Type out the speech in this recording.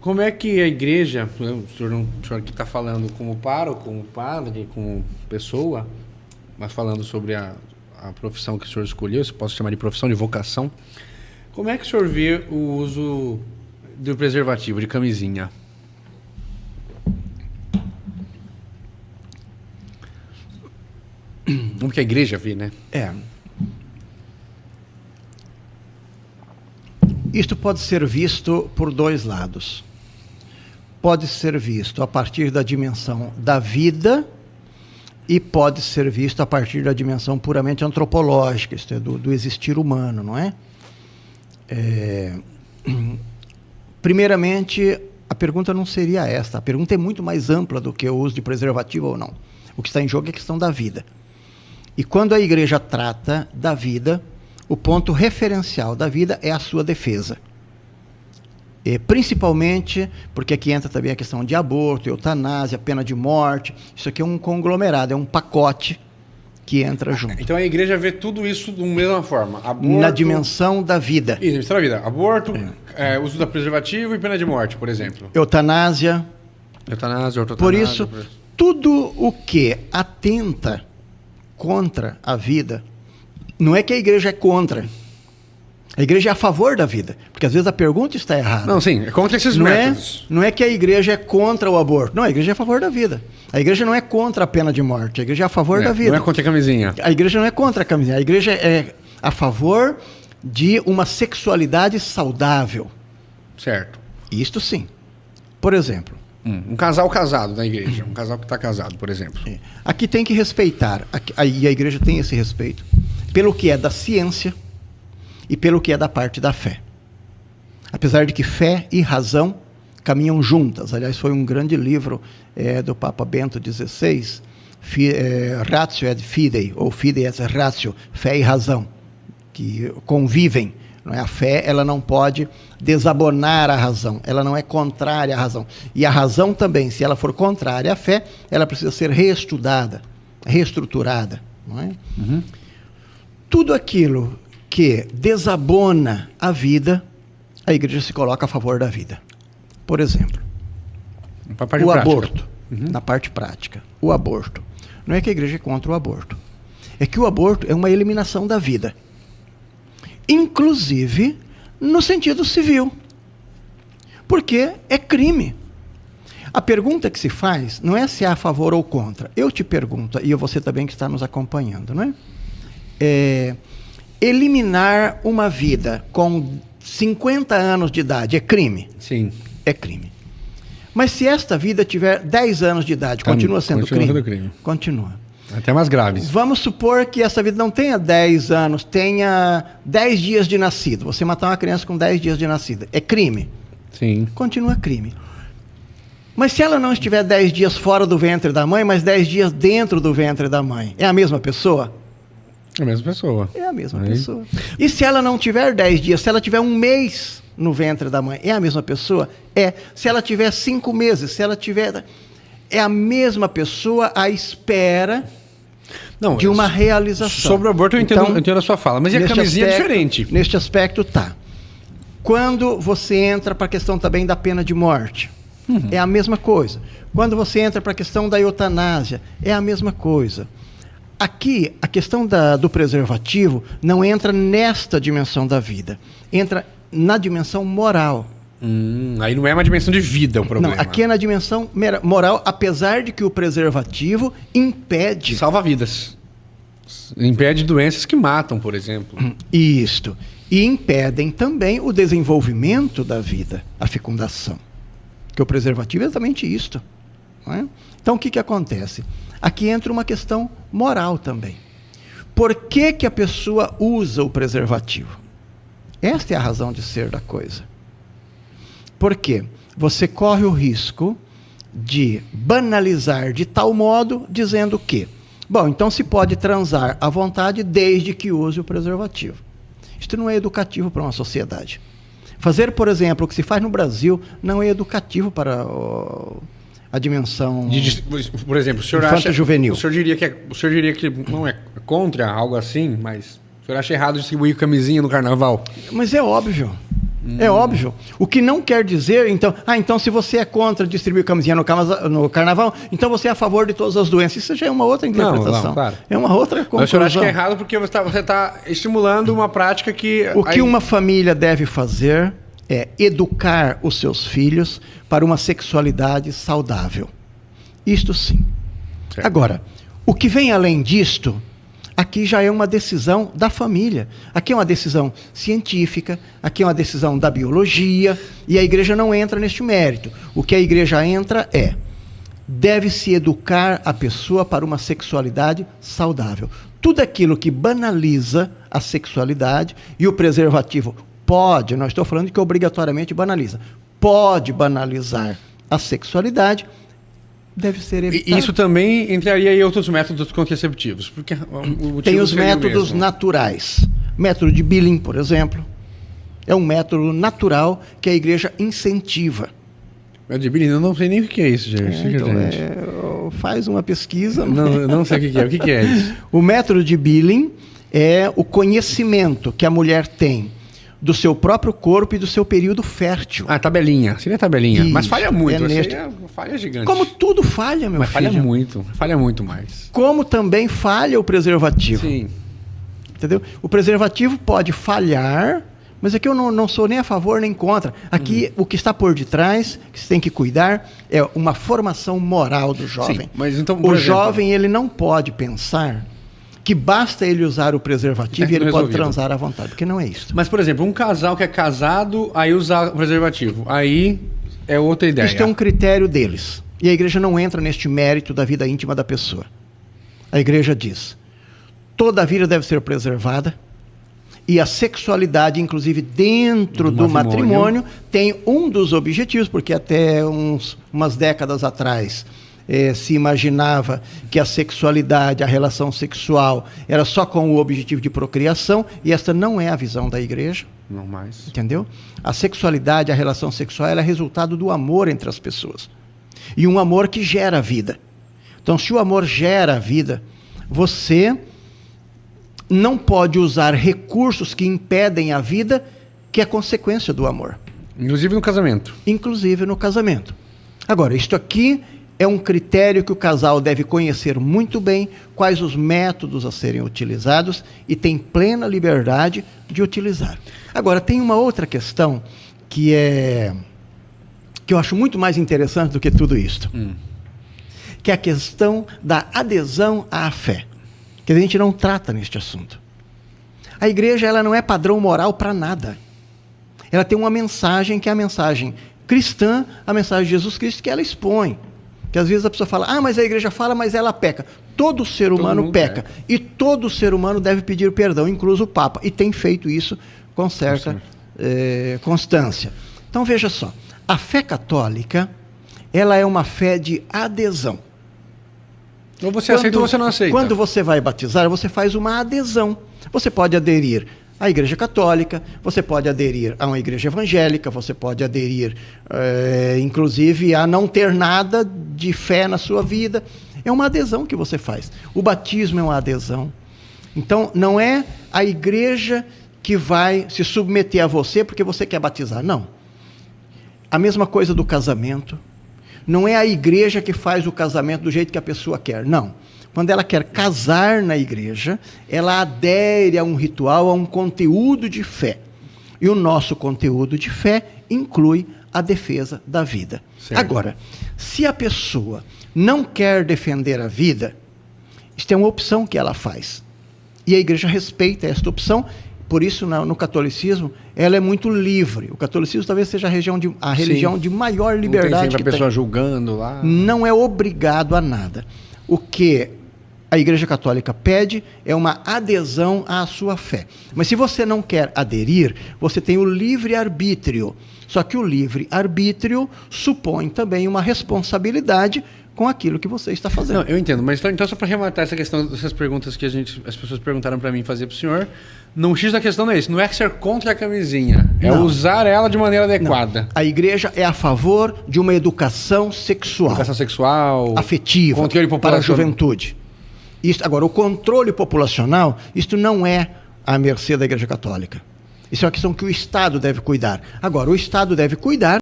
Como é que a igreja, o senhor aqui está falando como pároco, como padre, como pessoa, mas falando sobre a profissão que o senhor escolheu, se posso chamar de profissão, de vocação, como é que o senhor vê o uso do preservativo, de camisinha? Como que a igreja vê, né? Isto pode ser visto por dois lados. Pode ser visto a partir da dimensão da vida e pode ser visto a partir da dimensão puramente antropológica, isto é, do existir humano, não é? Primeiramente, a pergunta não seria esta. A pergunta é muito mais ampla do que o uso de preservativo ou não. O que está em jogo é a questão da vida. E quando a igreja trata da vida, o ponto referencial da vida é a sua defesa. E principalmente porque aqui entra também a questão de aborto, eutanásia, pena de morte. Isso aqui é um conglomerado, é um pacote que entra junto. Então a igreja vê tudo isso da mesma forma. Aborto, na dimensão da vida. Isso, da vida. Aborto, uso da preservativo e pena de morte, por exemplo. Eutanásia. Por isso, tudo o que atenta contra a vida, não é que a igreja é contra. A igreja é a favor da vida. Porque às vezes a pergunta está errada. Não, sim, é contra esses métodos. Não é que a igreja é contra o aborto. Não, a igreja é a favor da vida. A igreja não é contra a pena de morte. A igreja é a favor da vida. Não é contra a camisinha. A igreja não é contra a camisinha. A igreja é a favor de uma sexualidade saudável. Certo. Isto sim. Por exemplo. Um casal casado na igreja. Um casal que está casado, por exemplo. Aqui tem que respeitar. E a igreja tem esse respeito. Pelo que é da ciência e pelo que é da parte da fé. Apesar de que fé e razão caminham juntas. Aliás, foi um grande livro do Papa Bento XVI, Ratio et Fidei, ou Fidei et Ratio, fé e razão, que convivem. Não é? A fé, ela não pode desabonar a razão, ela não é contrária à razão. E a razão também, se ela for contrária à fé, ela precisa ser reestudada, reestruturada. Não é? Tudo aquilo que desabona a vida, a igreja se coloca a favor da vida. Por exemplo, o aborto, na parte prática. O aborto. Não é que a igreja é contra o aborto. É que o aborto é uma eliminação da vida. Inclusive no sentido civil. Porque é crime. A pergunta que se faz não é se é a favor ou contra. Eu te pergunto, e você também que está nos acompanhando, não é? Eliminar uma vida com 50 anos de idade é crime? Sim. É crime. Mas se esta vida tiver 10 anos de idade, continua sendo crime? Continua. Até mais graves. Vamos supor que essa vida não tenha 10 anos, tenha 10 dias de nascido. Você matar uma criança com 10 dias de nascida. É crime? Sim. Continua crime. Mas se ela não estiver 10 dias fora do ventre da mãe, mas 10 dias dentro do ventre da mãe, é a mesma pessoa? É a mesma pessoa. É a mesma pessoa. E se ela não tiver 10 dias, se ela tiver um mês no ventre da mãe, é a mesma pessoa? É. Se ela tiver 5 meses, se ela tiver... É a mesma pessoa à espera de uma realização. Sobre o aborto eu entendo a sua fala, mas e a camisinha é diferente? Neste aspecto, tá. Quando você entra para a questão também da pena de morte, é a mesma coisa. Quando você entra para a questão da eutanásia, é a mesma coisa. Aqui, a questão do preservativo não entra nesta dimensão da vida. Entra na dimensão moral. Aí não é uma dimensão de vida o problema. Não, aqui é na dimensão moral, apesar de que o preservativo impede... Salva vidas. Impede doenças que matam, por exemplo. Isto. E impedem também o desenvolvimento da vida, a fecundação. Porque o preservativo é exatamente isto. Não é? Então, o que acontece? Aqui entra uma questão moral também. Por que a pessoa usa o preservativo? Esta é a razão de ser da coisa. Por quê? Você corre o risco de banalizar de tal modo, dizendo que, bom, então se pode transar à vontade desde que use o preservativo. Isto não é educativo para uma sociedade. Fazer, por exemplo, o que se faz no Brasil não é educativo para a dimensão... Por exemplo, o senhor acha... juvenil. O senhor diria que não é contra algo assim, mas o senhor acha errado distribuir camisinha no carnaval? Mas é óbvio. É óbvio. O que não quer dizer, então, então se você é contra distribuir camisinha no carnaval, então você é a favor de todas as doenças. Isso já é uma outra interpretação. Não, claro. É uma outra conclusão. Mas o senhor acha que é errado porque você está estimulando uma prática que... O que uma família deve fazer é educar os seus filhos para uma sexualidade saudável. Isto sim. Certo. Agora, o que vem além disto, aqui já é uma decisão da família. Aqui é uma decisão científica, aqui é uma decisão da biologia, e a igreja não entra neste mérito. O que a igreja entra é, deve-se educar a pessoa para uma sexualidade saudável. Tudo aquilo que banaliza a sexualidade, e o preservativo pode, não estou falando que obrigatoriamente banaliza, pode banalizar a sexualidade, deve ser evitado. E isso também entraria em outros métodos contraceptivos? Porque tem os métodos naturais. Método de Billing, por exemplo, é um método natural que a igreja incentiva. Método de Billing, eu não sei nem o que é isso, gente. Faz uma pesquisa. Não sei o que é. O que é isso? O método de Billing é o conhecimento que a mulher tem do seu próprio corpo e do seu período fértil. Tabelinha. Seria tabelinha. Isso, mas falha muito. Falha gigante. Como tudo falha, meu filho. Falha muito mais. Como também falha o preservativo. Sim. Entendeu? O preservativo pode falhar, mas aqui eu não sou nem a favor nem contra. Aqui o que está por detrás, que você tem que cuidar, é uma formação moral do jovem. Sim, mas então, o jovem, ele não pode pensar que basta ele usar o preservativo e ele pode transar à vontade, porque não é isso. Mas, por exemplo, um casal que é casado, aí usa o preservativo, aí é outra ideia. Isso é um critério deles. E a igreja não entra neste mérito da vida íntima da pessoa. A igreja diz, toda a vida deve ser preservada, e a sexualidade, inclusive dentro do matrimônio, tem um dos objetivos, porque até umas décadas atrás se imaginava que a sexualidade, a relação sexual, era só com o objetivo de procriação, e esta não é a visão da igreja. Não mais. Entendeu? A sexualidade, a relação sexual, ela é resultado do amor entre as pessoas. E um amor que gera vida. Então, se o amor gera vida, você não pode usar recursos que impedem a vida, que é consequência do amor. Inclusive no casamento. Inclusive no casamento. Agora, isto aqui é um critério que o casal deve conhecer muito bem, quais os métodos a serem utilizados, e tem plena liberdade de utilizar. Agora, tem uma outra questão que eu acho muito mais interessante do que tudo isto, que é a questão da adesão à fé, que a gente não trata neste assunto. A igreja, ela não é padrão moral para nada. Ela tem uma mensagem que é a mensagem cristã, a mensagem de Jesus Cristo, que ela expõe. Que às vezes a pessoa fala, mas a igreja fala, mas ela peca. Todo ser humano peca. E todo ser humano deve pedir perdão, incluso o Papa. E tem feito isso com certa constância. Então veja só, a fé católica, ela é uma fé de adesão. Ou você aceita ou você não aceita. Quando você vai batizar, você faz uma adesão. Você pode aderir à igreja católica, você pode aderir a uma igreja evangélica, você pode aderir, inclusive, a não ter nada de fé na sua vida. É uma adesão que você faz. O batismo é uma adesão. Então, não é a igreja que vai se submeter a você porque você quer batizar. Não. A mesma coisa do casamento. Não é a igreja que faz o casamento do jeito que a pessoa quer. Não. Quando ela quer casar na igreja, ela adere a um ritual, a um conteúdo de fé. E o nosso conteúdo de fé inclui a defesa da vida. Certo. Agora, se a pessoa não quer defender a vida, isso é uma opção que ela faz. E a igreja respeita esta opção. Por isso, no catolicismo, ela é muito livre. O catolicismo talvez seja a religião de maior liberdade. Não tem sempre a pessoa julgando lá. Não é obrigado a nada. O que a Igreja Católica pede é uma adesão à sua fé. Mas se você não quer aderir, você tem o livre-arbítrio. Só que o livre-arbítrio supõe também uma responsabilidade com aquilo que você está fazendo. Não, eu entendo, mas então só para rematar essa questão dessas perguntas que as pessoas perguntaram para mim fazer para o senhor, o X da questão não é isso, não é ser contra a camisinha, é usar ela de maneira adequada. Não. A igreja é a favor de uma educação sexual. Educação sexual, afetiva, controle para a juventude. Isso, agora, o controle populacional, isto não é à mercê da Igreja Católica. Isso é uma questão que o Estado deve cuidar. Agora, o Estado deve cuidar